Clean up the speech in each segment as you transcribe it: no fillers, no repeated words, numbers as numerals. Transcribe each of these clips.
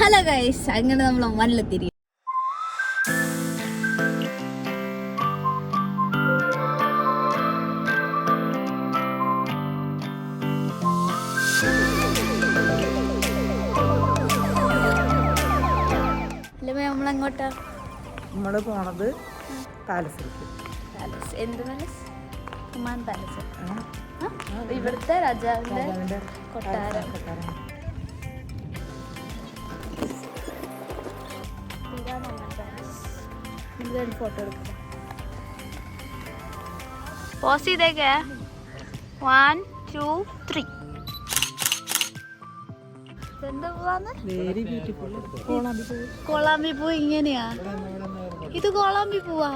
Hello guys, അങ്ങനെ നമ്മൾ ഒമാനിലെത്തിയിരിക്കും. നമ്മളെങ്ങോട്ടാ നമ്മള് പോണത് പാലസിലേക്ക്. പാലസ്. എന്ത് പാലസ്? Oman palace. ഇവിടുത്തെ രാജാവിന്റെ കൊട്ടാരം. ഫോട്ടോ എടുക്കാം. പോസ് ചെയ്തേക്ക്. 1 2 3. എന്താ പോവാന്ന്? കോളാമ്പി പൂ. ഇങ്ങനെയാ ഇത്? കോളാമ്പി പൂവാ.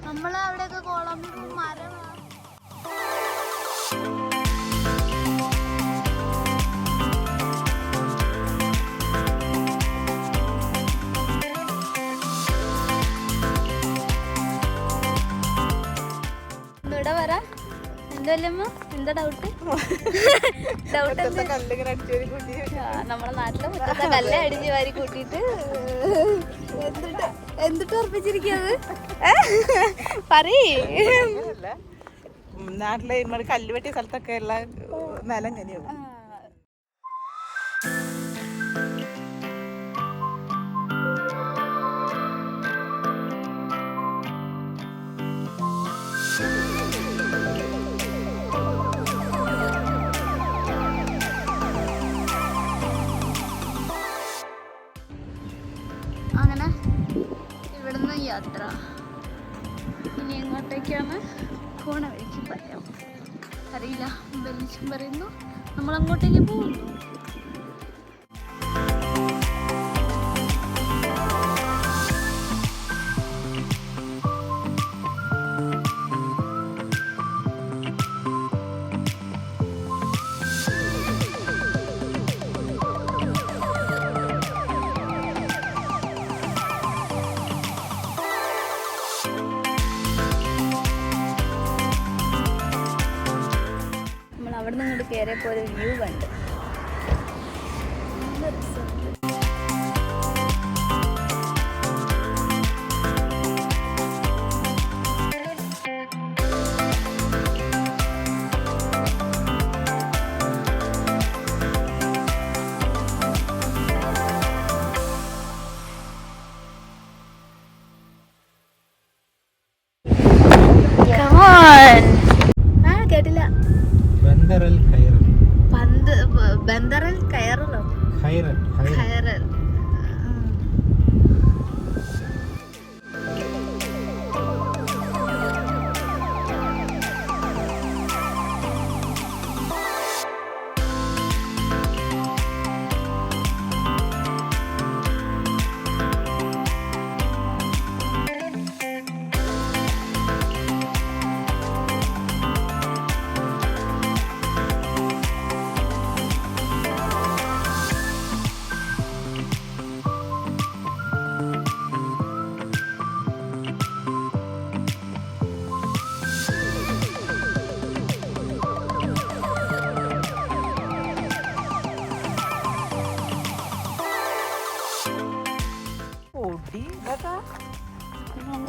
നമ്മളെ അവിടെയൊക്കെ കോളാമ്പി പൂ മരമാണ്. ഇവിടെ വരാ. എന്തല്ലമ്മ, എന്താ ഡൗട്ട്? നമ്മളെ നാട്ടിലെ മുറ്റത്തെ കല്ല് അടിച്ച് വാരി കൂട്ടിട്ട് എന്നിട്ട് ഉറപ്പിച്ചിരിക്കുന്നത് പറയേ. നാട്ടിലെ കല്ല് വെട്ടിയ സ്ഥലത്തൊക്കെ ഉള്ള നിലം തന്നെയാണ്. അങ്ങനെ ഇവിടുന്ന് യാത്ര ഇനി എങ്ങോട്ടേക്കാണ് പോണ വഴിക്ക് പറയാം. അറിയില്ല. വെളിച്ചം പറയുന്നു നമ്മൾ അങ്ങോട്ടേക്ക് പോകുന്നു. അവിടെ നിന്ന് ഇങ്ങോട്ട് കയറിയപ്പോൾ ഒരു വ്യൂ കണ്ട്. നല്ല രസമുണ്ട്. കേട്ടില്ല. ബന്ദറൽ കയറലോ? ഖൈറൽ.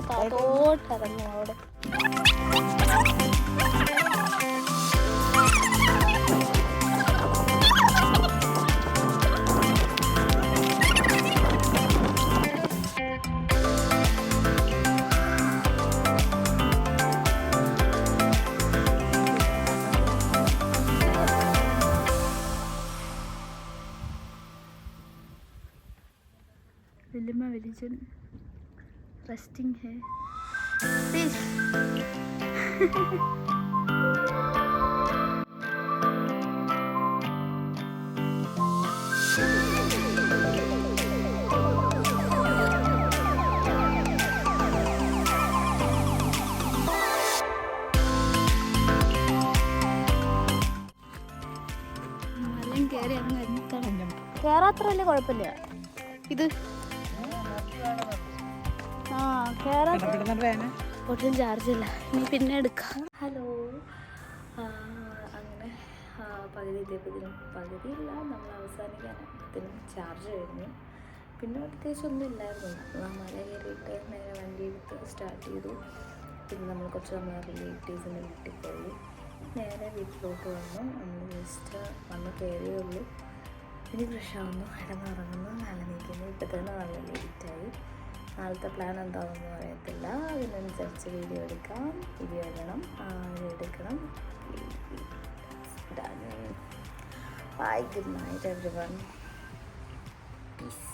താഴോട്ടിറങ്ങും അവിടെ. വല്യമ്മ വലിച്ചൻ रेस्टिंग है. फिश. കേറാത്രല്ലേ കുഴപ്പമില്ല. ഇത് ഒട്ടും ചാർജില്ല. ഇനി പിന്നെ എടുക്കാം. ഹലോ. അങ്ങനെ പകുതി എത്തിയപ്പോഴും പകുതിയില്ല, നമ്മൾ അവസാനിക്കാനാണ്. അപ്പോഴത്തേനും ചാർജ് കഴിഞ്ഞു. പിന്നെ പ്രത്യേകിച്ച് ഒന്നും ഇല്ലായിരുന്നു. മല കയറിയിട്ട് നേരെ വണ്ടി എടുത്ത് സ്റ്റാർട്ട് ചെയ്തു. പിന്നെ നമ്മൾ കുറച്ച് നമ്മുടെ റിലേറ്റീവ്സിൻ്റെ വീട്ടിൽ പോയി. നേരെ വീട്ടിലോട്ട് വന്നു. നമ്മൾ ജസ്റ്റ് വന്ന് കയറിയേ ഉള്ളൂ. ഇനി ഫ്രഷാവുന്നു, കിടന്നുറങ്ങുന്നു, നാളെ നീക്കുന്നു. ഇപ്പം തന്നെ നല്ല ലേറ്റായി. നാളത്തെ പ്ലാൻ എന്താണെന്ന് അറിയത്തില്ല. അതിനനുസരിച്ച് വീഡിയോ എടുക്കാം, വീഡിയോ ഇടണം, എടുക്കണം. Bye, good night everyone. Peace.